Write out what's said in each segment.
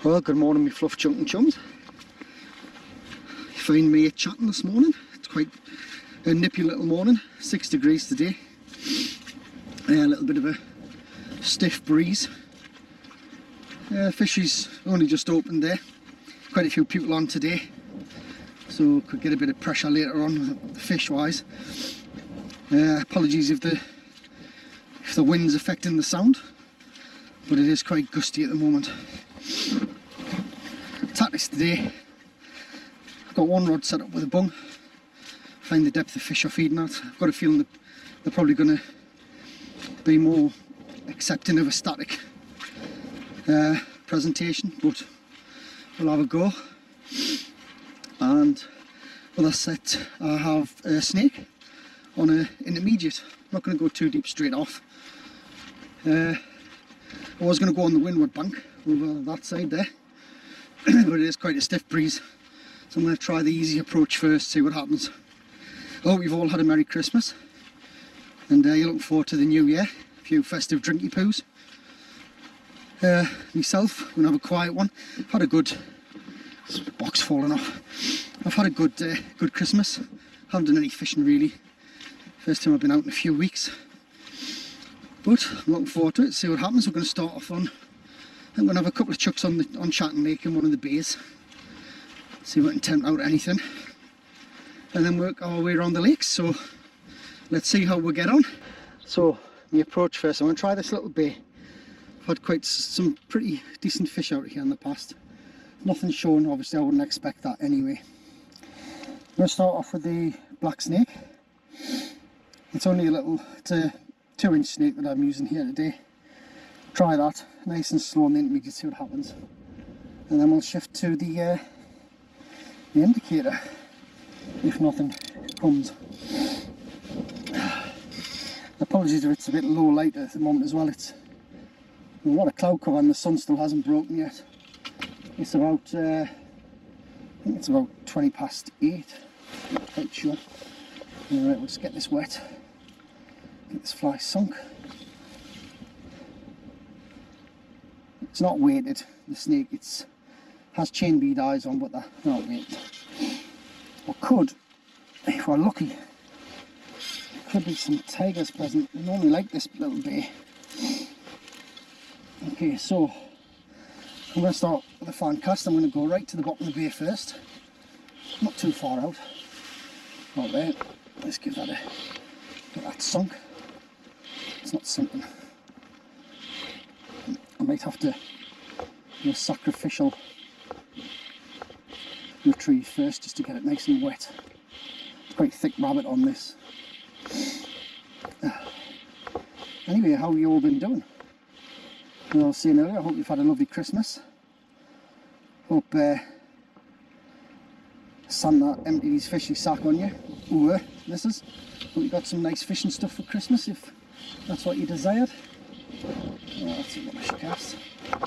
Well, good morning, my fluff chunk and chums. You find me at Chatton this morning. It's quite a nippy little morning, 6 degrees today. A little bit of a stiff breeze. Fishery's only just opened there. Quite a few people on today, so could get a bit of pressure later on fish wise. Apologies if the wind's affecting the sound, but it is quite gusty at the moment. Tactics today, I've got one rod set up with a bung, find the depth of fish are feeding at. I've got a feeling that they're probably going to be more accepting of a static presentation, but we'll have a go. And with that set, I have a snake on an intermediate. I'm not going to go too deep straight off. I was going to go on the windward bank over that side there, but it is quite a stiff breeze, so I'm going to try the easy approach first, see what happens. I hope you've all had a Merry Christmas and you're looking forward to the new year. A few festive drinky poos. Myself, I'm going to have a quiet one. I've had a good box falling off. I've had a good Christmas. Haven't done any fishing really. First time I've been out in a few weeks. But I'm looking forward to it, see what happens. We're going to start off on, I'm going to have a couple of chucks on Chatton Lake in one of the bays. See if I can tempt out anything. And then work our way around the lakes, so let's see how we get on. So, the approach first, I'm going to try this little bay. I've had quite some pretty decent fish out here in the past. Nothing shown, obviously I wouldn't expect that anyway. I'm going to start off with the black snake. It's only it's a 2-inch snake that I'm using here today. Try that, nice and slow on the intermediate, see what happens. And then we'll shift to the indicator, if nothing comes. Apologies if it's a bit low light at the moment as well. It's a lot of cloud cover and the sun still hasn't broken yet. It's about, I think it's about 20 past 8, not quite sure. Alright, we'll just get this wet. Get this fly sunk. It's not weighted, the snake. Has chain bead eyes on, but they're not weighted. Or could, if we're lucky, could be some tigers present. We normally like this little bay. Okay, so I'm going to start with a fan cast. I'm going to go right to the bottom of the bay first. Not too far out. Not there. Let's give that get that sunk. It's not sinking. I might have to do a sacrificial retrieve first just to get it nice and wet. It's quite thick rabbit on this. Anyway, how have you all been doing? As I was saying earlier, I hope you've had a lovely Christmas. Hope Santa emptied his fishy sack on you. Ooh, missus. Hope you got some nice fishing stuff for Christmas if that's what you desired. Oh, that's a rubbish cast.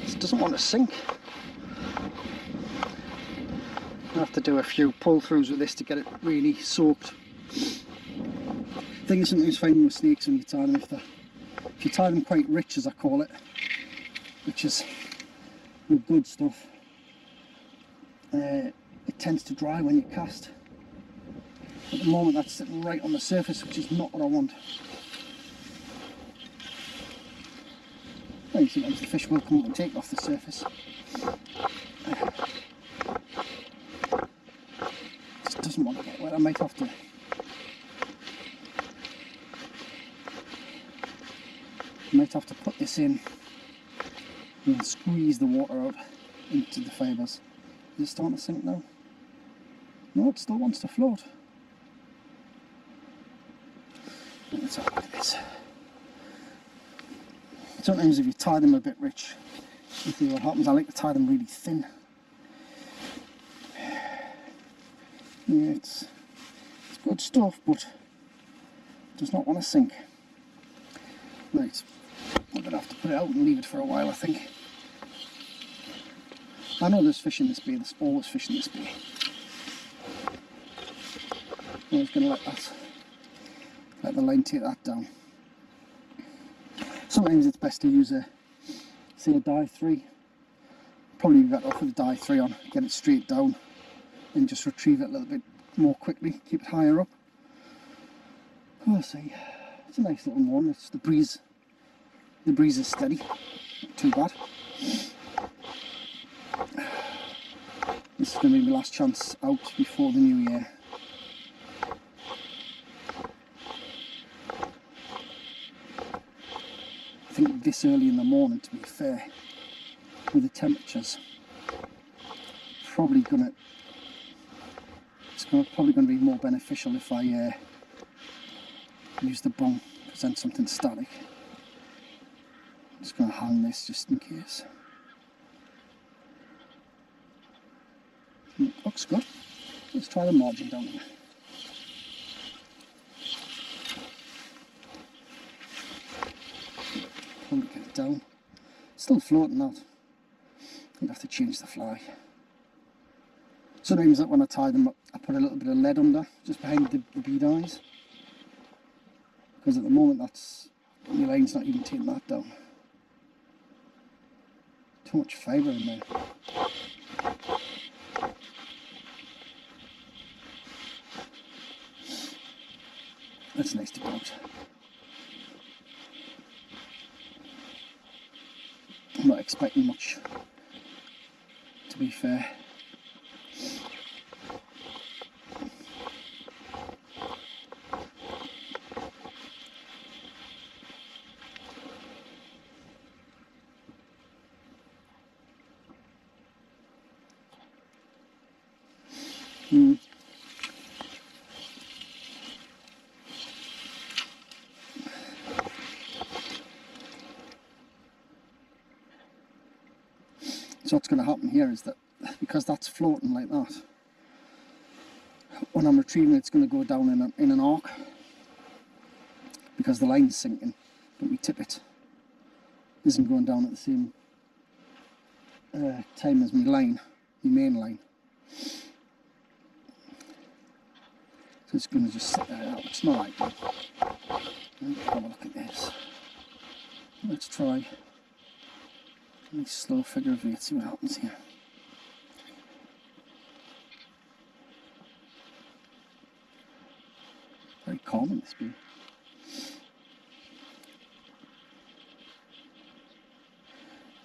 This doesn't want to sink. I have to do a few pull-throughs with this to get it really soaked. The thing is, sometimes finding with snakes when you tie them, if you tie them quite rich, as I call it, which is with good stuff, it tends to dry when you cast. At the moment that's sitting right on the surface, which is not what I want. Well, sometimes the fish will come up and take off the surface. Just doesn't want to get wet. I might have to put this in and squeeze the water out into the fibres. Is it starting to sink now? No, it still wants to float. Let's have a look at this. Sometimes if you tie them a bit rich, you see what happens. I like to tie them really thin. Yeah, it's good stuff, but it does not want to sink. Right, I'm going to have to put it out and leave it for a while, I think. I know there's fish in this bay, there's always fish in this bay. I'm just going to let the line take that down. Sometimes it's best to use say a dive 3 Probably better off with a dye 3 on, get it straight down and just retrieve it a little bit more quickly, keep it higher up. Oh, see, it's a nice little one. It's the breeze is steady, not too bad. This is going to be my last chance out before the new year. I think this early in the morning, to be fair, with the temperatures, probably going to be more beneficial if I use the bung, present something static. I'm just going to hang this just in case. Looks good. Let's try the margin down here. Probably get it down. Still floating out. You'd have to change the fly. Sometimes when I tie them up, I put a little bit of lead under, just behind the bead eyes. Because at the moment your line's not even taking that down. Too much fibre in there. That's nice to go out. I'm not expecting much, to be fair. So what's going to happen here is that because that's floating like that, when I'm retrieving it, it's going to go down in an arc because the line's sinking, but my tippet isn't going down at the same time as my line, my main line. So it's going to just sit there. It's not ideal. Let's have a look at this. Let's try a nice slow figure of 8, see what happens here. Very calm in this beam.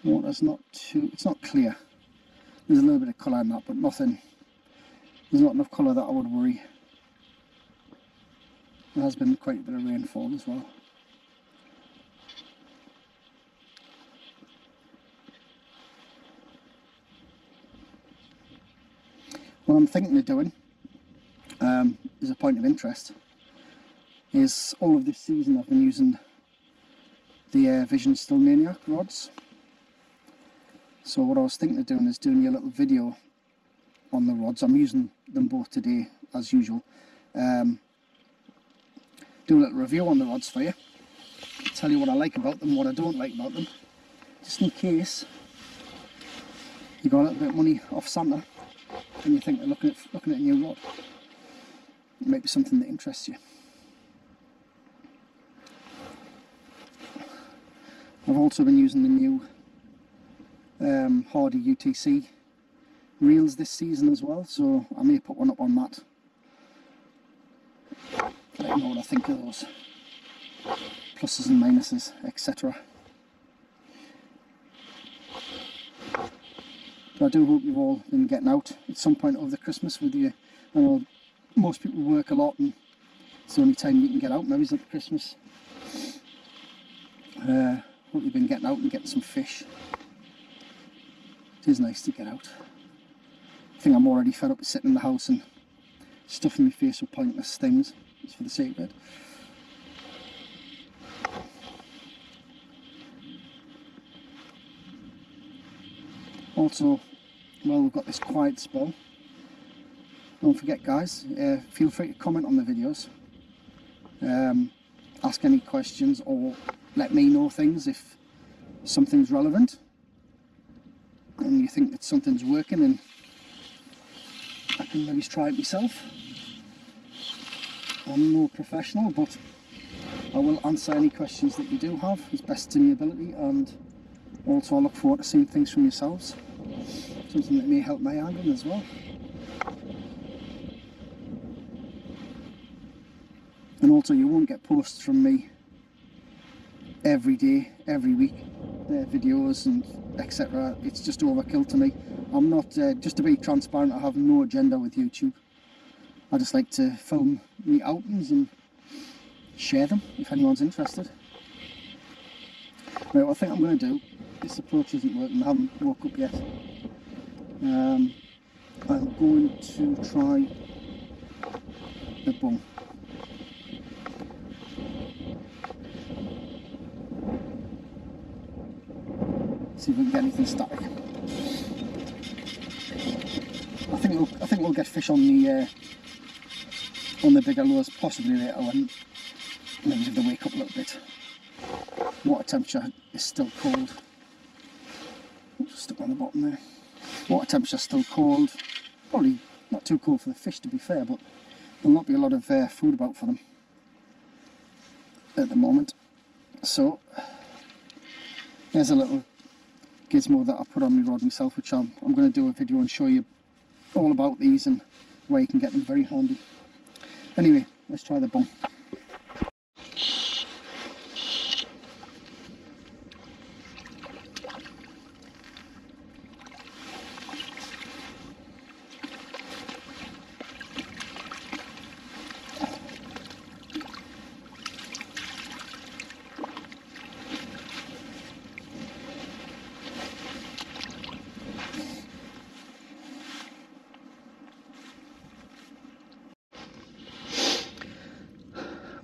Water's not too, it's not clear. There's a little bit of colour in that, but nothing, there's not enough colour that I would worry. There has been quite a bit of rainfall as well. What I'm thinking of doing, as a point of interest, is all of this season I've been using the Vision Still Maniac rods. So what I was thinking of doing is doing a little video on the rods. I'm using them both today as usual. Do a little review on the rods for you. Tell you what I like about them, what I don't like about them. Just in case you got a little bit of money off Santa and you think of looking at a new rod. It might be something that interests you. I've also been using the new Hardy UTC reels this season as well, so I may put one up on that. Let you know what I think of those pluses and minuses, etc. But I do hope you've all been getting out at some point over the Christmas with you. I know most people work a lot and it's the only time you can get out, maybe it's at Christmas. Hope you've been getting out and getting some fish. It is nice to get out. I think I'm already fed up with sitting in the house and stuffing my face with pointless things, just for the sake of it. Also, while we've got this quiet spell, don't forget guys, feel free to comment on the videos, ask any questions or let me know things if something's relevant and you think that something's working and I can maybe try it myself. I'm no professional, but I will answer any questions that you do have as best to my ability, and also I look forward to seeing things from yourselves. something that may help my angling as well. And also, you won't get posts from me every day, every week, videos and etc. It's just overkill to me. I'm not, just to be transparent, I have no agenda with YouTube. I just like to film the outings and share them if anyone's interested. Right, what I think I'm going to do, this approach isn't working, I haven't woke up yet. I'm going to try the bung. See if we can get anything static. I think we'll get fish on the bigger lures possibly later when maybe if they wake up a little bit. Water temperature is still cold. Just stuck on the bottom there. Water temperature is still cold. Probably not too cold for the fish, to be fair, but there'll not be a lot of food about for them at the moment. So there's a little gizmo that I put on my rod myself, which I'm going to do a video and show you all about these and where you can get them very handy. Anyway, let's try the bung.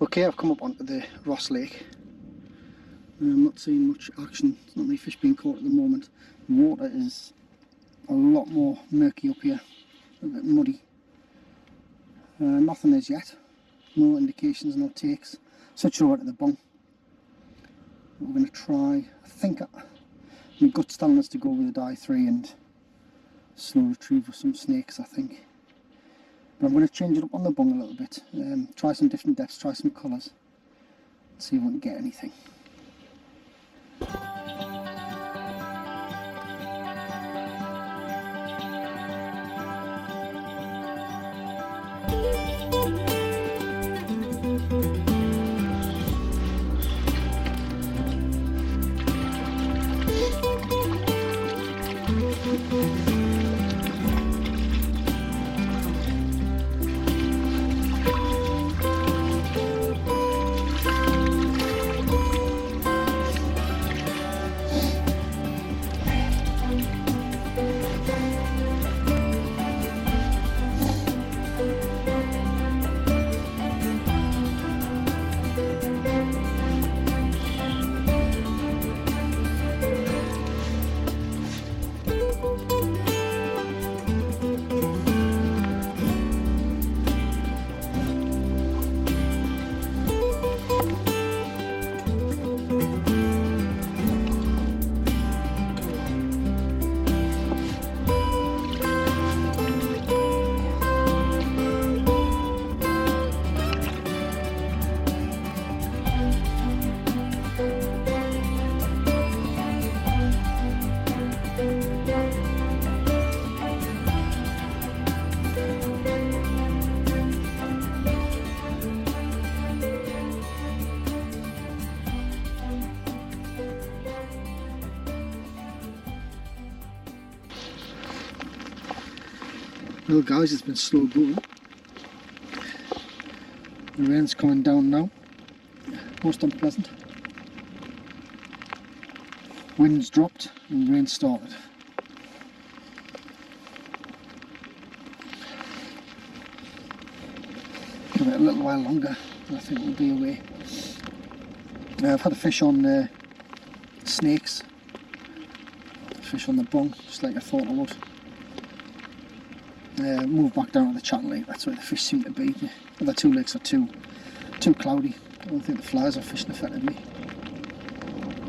Okay, I've come up onto the Ross Lake. I'm not seeing much action. There's not many fish being caught at the moment. The water is a lot more murky up here, a bit muddy. Nothing as yet. No indications, no takes. Switch over to the bung. We're going to try, I think, my gut's telling us to go with a dye 3 and slow retrieve with some snakes, I think. But I'm going to change it up on the bung a little bit, try some different depths, try some colours, see if we can get anything. Well guys, it's been slow going. The rain's coming down now, most unpleasant. Wind's dropped and rain started. Give it a little while longer and I think we'll be away. I've had a fish on snakes, fish on the bung, just like I thought I would. Move back down to the Chatton Lake, that's where the fish seem to be. The other two lakes are too cloudy. I don't think the flies are fishing effectively.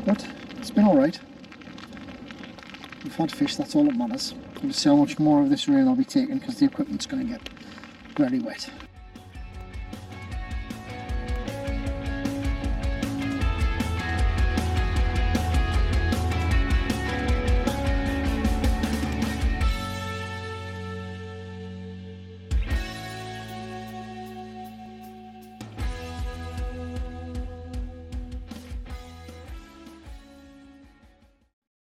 But it's been alright. We've had fish, that's all that matters. We'll see how much more of this rain I'll be taking because the equipment's going to get very wet.